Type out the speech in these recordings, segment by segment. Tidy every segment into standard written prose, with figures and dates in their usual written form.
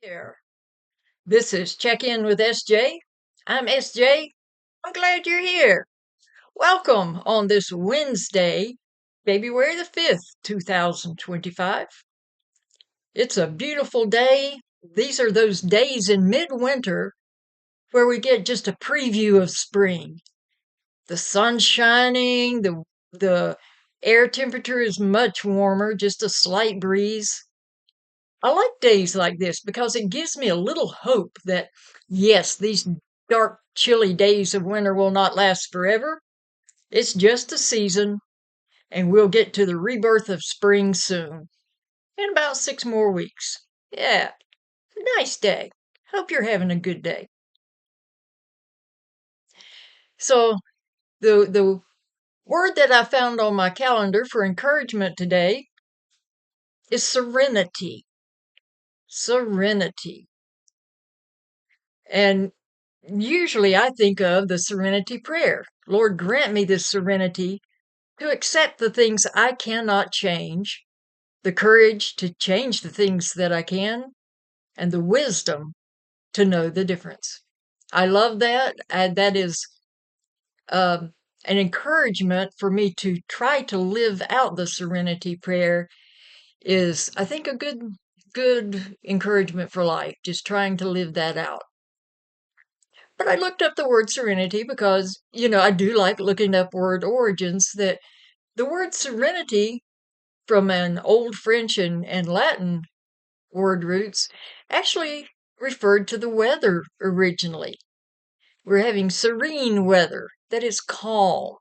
Here. This is Check In with SJ. I'm SJ. I'm glad you're here. Welcome on this Wednesday, February the 5th, 2025. It's a beautiful day. These are those days in midwinter where we get just a preview of spring. The sun's shining, the air temperature is much warmer, just a slight breeze. I like days like this because it gives me a little hope that, yes, these dark, chilly days of winter will not last forever. It's just a season, and we'll get to the rebirth of spring soon, in about 6 more weeks. Yeah, nice day. Hope you're having a good day. So, the word that I found on my calendar for encouragement today is serenity. Serenity. And usually I think of the serenity prayer. Lord, grant me this serenity to accept the things I cannot change, the courage to change the things that I can, and the wisdom to know the difference. I love that. That is um, an encouragement for me to try to live out the serenity prayer is, I think, a good encouragement for life, just trying to live that out. But I looked up the word serenity because, I do like looking up word origins that the word serenity from an old French and Latin word roots actually referred to the weather originally. We're having serene weather that is calm,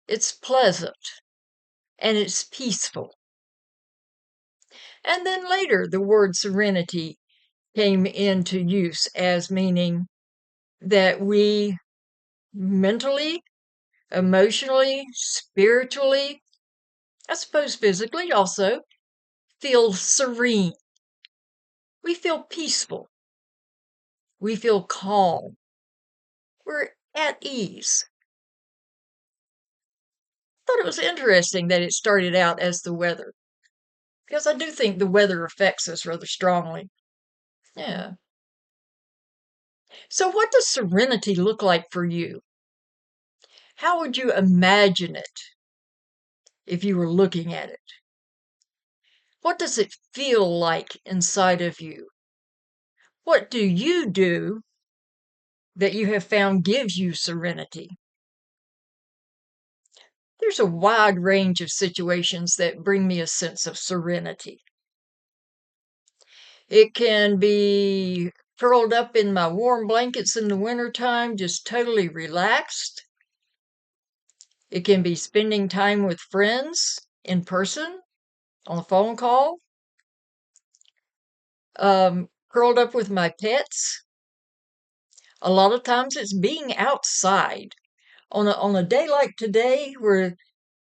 it's pleasant, and it's peaceful. And then later, the word serenity came into use as meaning that we mentally, emotionally, spiritually, I suppose physically also, feel serene. We feel peaceful. We feel calm. We're at ease. I thought it was interesting that it started out as the weather, because I do think the weather affects us rather strongly. Yeah. So, what does serenity look like for you? How would you imagine it if you were looking at it? What does it feel like inside of you? What do you do that you have found gives you serenity? There's a wide range of situations that bring me a sense of serenity. It can be curled up in my warm blankets in the wintertime, just totally relaxed. It can be spending time with friends in person, on a phone call, curled up with my pets. A lot of times it's being outside. On a day like today where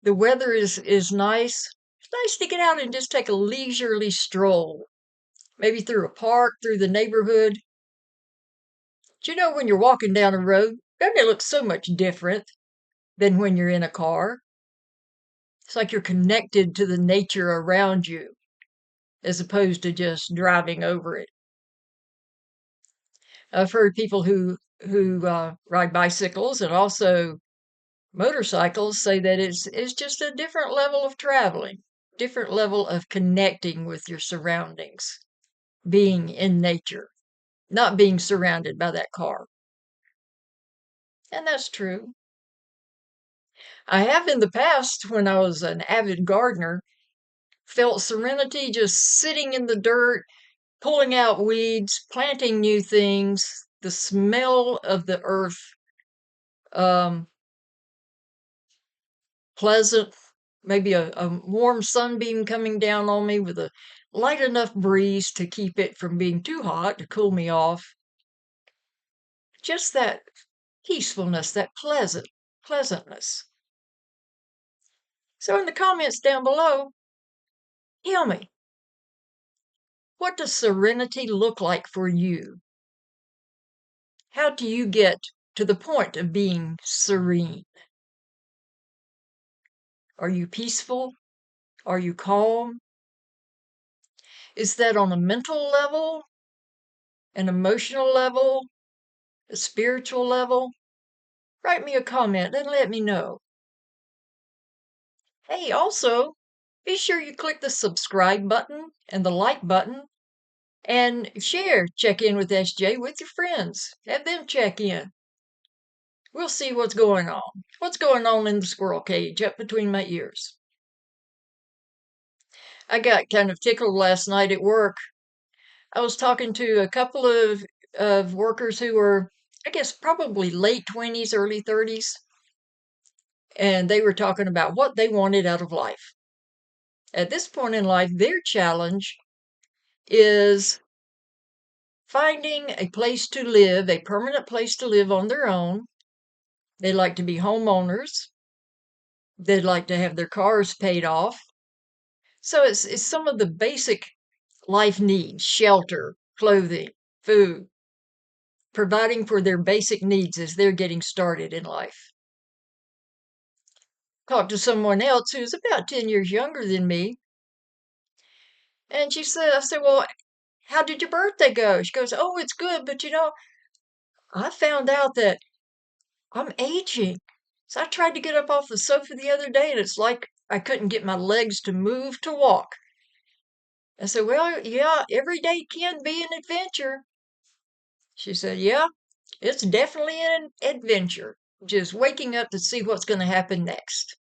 the weather is nice, it's nice to get out and just take a leisurely stroll, maybe through a park, through the neighborhood. Do you know when you're walking down a road, doesn't it look so much different than when you're in a car? It's like you're connected to the nature around you as opposed to just driving over it. I've heard people who ride bicycles and also motorcycles say that it's just a different level of traveling, different level of connecting with your surroundings, being in nature, not being surrounded by that car. And that's true. I have in the past, when I was an avid gardener, felt serenity just sitting in the dirt, pulling out weeds, planting new things, the smell of the earth, um, pleasant, maybe a warm sunbeam coming down on me with a light enough breeze to keep it from being too hot to cool me off. Just that peacefulness, that pleasantness. So in the comments down below, tell me, what does serenity look like for you? How do you get to the point of being serene? Are you peaceful? Are you calm? Is that on a mental level? an emotional level, a spiritual level? Write me a comment and let me know. Hey, also, be sure you click the subscribe button and the like button and share Check In with SJ with your friends. Have them check in. We'll see what's going on. What's going on in the squirrel cage up between my ears? I got kind of tickled last night at work. I was talking to a couple of workers who were, I guess, probably late 20s, early 30s, and they were talking about what they wanted out of life. At this point in life, their challenge is finding a place to live, a permanent place to live on their own. They like to be homeowners. They'd like to have their cars paid off. So it's some of the basic life needs: shelter, clothing, food, providing for their basic needs as they're getting started in life. Talked to someone else who's about 10 years younger than me. And I said, well, how did your birthday go? She goes, oh, it's good. But I found out that I'm aging. So I tried to get up off the sofa the other day and it's like I couldn't get my legs to move to walk. I said, well, yeah, every day can be an adventure. She said, yeah, it's definitely an adventure. Just waking up to see what's going to happen next.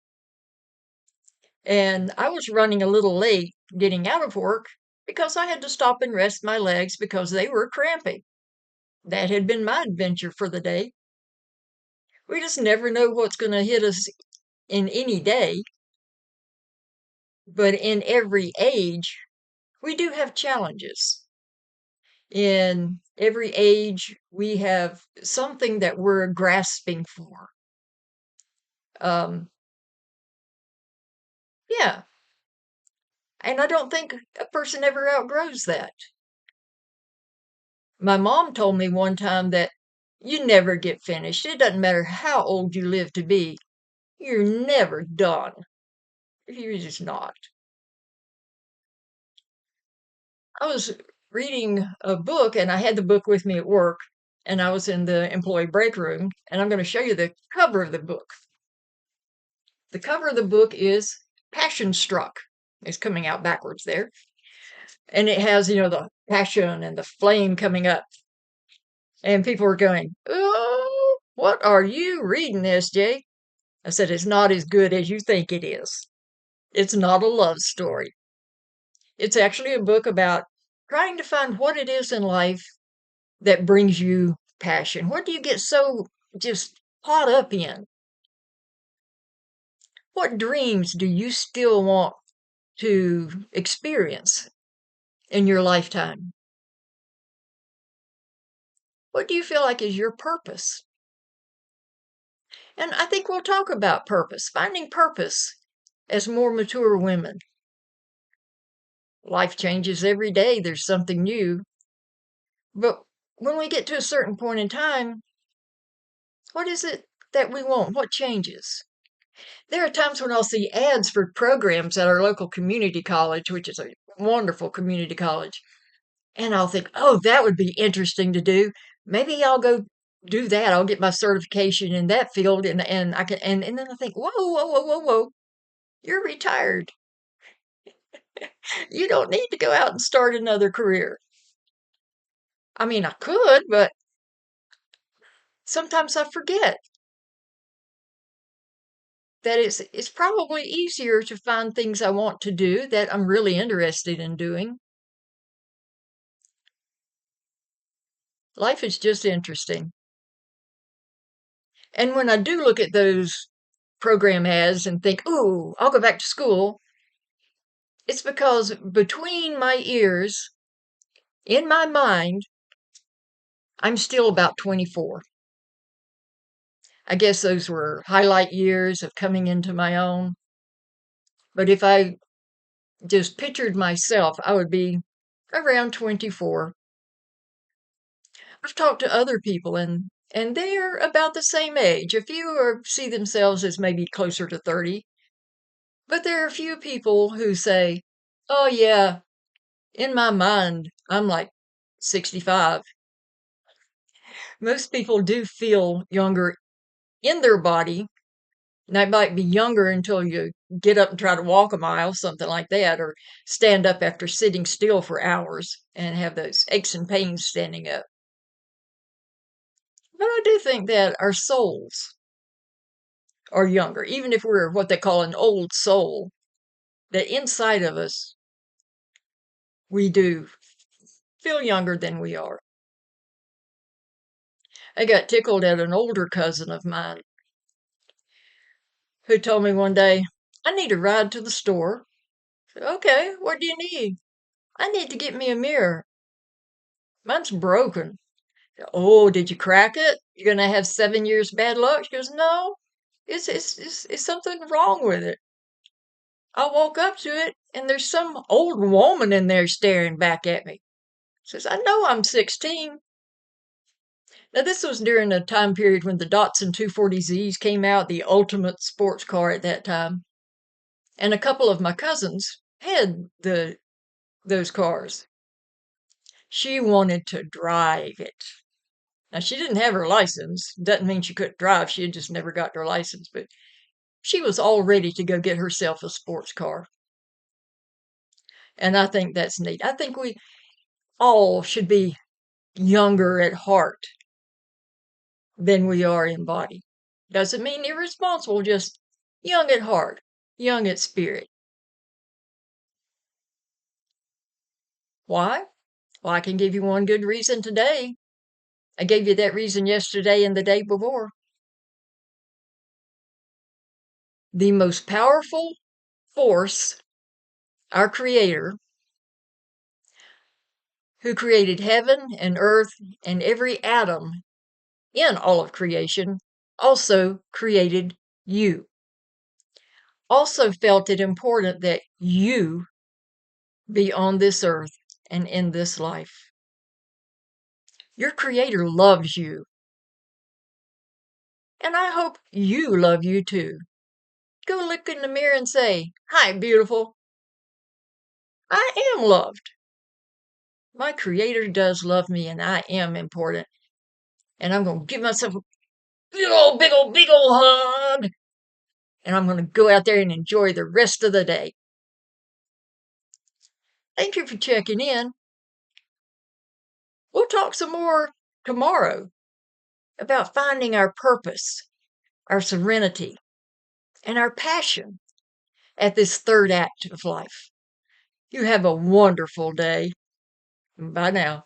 And I was running a little late getting out of work because I had to stop and rest my legs because they were cramping. That had been my adventure for the day. We just never know what's going to hit us in any day. But in every age, we do have challenges. In every age, we have something that we're grasping for. Yeah. And I don't think a person ever outgrows that. My mom told me one time that you never get finished. It doesn't matter how old you live to be. You're never done. You're just not. I was reading a book and I had the book with me at work and I was in the employee break room and I'm going to show you the cover of the book. The cover of the book is Passion Struck. It's coming out backwards there. And it has, the passion and the flame coming up. And people were going, oh, what are you reading, SJ? I said, it's not as good as you think it is. It's not a love story. It's actually a book about trying to find what it is in life that brings you passion. What do you get so just caught up in? What dreams do you still want to experience in your lifetime? What do you feel like is your purpose? And I think we'll talk about purpose, finding purpose as more mature women. Life changes every day. There's something new. But when we get to a certain point in time, what is it that we want? What changes? There are times when I'll see ads for programs at our local community college, which is a wonderful community college. And I'll think, oh, that would be interesting to do. Maybe I'll go do that. I'll get my certification in that field and I can and then I think, whoa, whoa, whoa, whoa, whoa. You're retired. You don't need to go out and start another career. I mean, I could, but sometimes I forget that it's probably easier to find things I want to do that I'm really interested in doing. Life is just interesting. And when I do look at those program ads and think, ooh, I'll go back to school, it's because between my ears, in my mind, I'm still about 24. I guess those were highlight years of coming into my own. But if I just pictured myself, I would be around 24. I've talked to other people and they're about the same age. A few see themselves as maybe closer to 30. But there are a few people who say, oh yeah, in my mind, I'm like 65. Most people do feel younger in their body. And they might be younger until you get up and try to walk a mile, something like that, or stand up after sitting still for hours and have those aches and pains standing up. But I do think that our souls are younger, even if we're what they call an old soul, that inside of us, we do feel younger than we are. I got tickled at an older cousin of mine who told me one day, I need a ride to the store. I said, okay, what do you need? I need to get me a mirror. Mine's broken. Oh, did you crack it? You're going to have 7 years bad luck? She goes, no, it's something wrong with it. I walk up to it and there's some old woman in there staring back at me. Says, I know I'm 16. Now, this was during a time period when the Datsun 240Zs came out, the ultimate sports car at that time. And a couple of my cousins had those cars. She wanted to drive it. Now, she didn't have her license. Doesn't mean she couldn't drive. She had just never got her license. But she was all ready to go get herself a sports car. And I think that's neat. I think we all should be younger at heart than we are in body. Doesn't mean irresponsible, just young at heart, young at spirit. Why? Well, I can give you one good reason today. I gave you that reason yesterday and the day before. The most powerful force, our Creator, who created heaven and earth and every atom in all of creation, also created you. Also felt it important that you be on this earth and in this life. Your Creator loves you. And I hope you love you too. Go look in the mirror and say, hi, beautiful. I am loved. My Creator does love me and I am important. And I'm going to give myself a big old hug. And I'm going to go out there and enjoy the rest of the day. Thank you for checking in. We'll talk some more tomorrow about finding our purpose, our serenity, and our passion at this third act of life. You have a wonderful day. Bye now.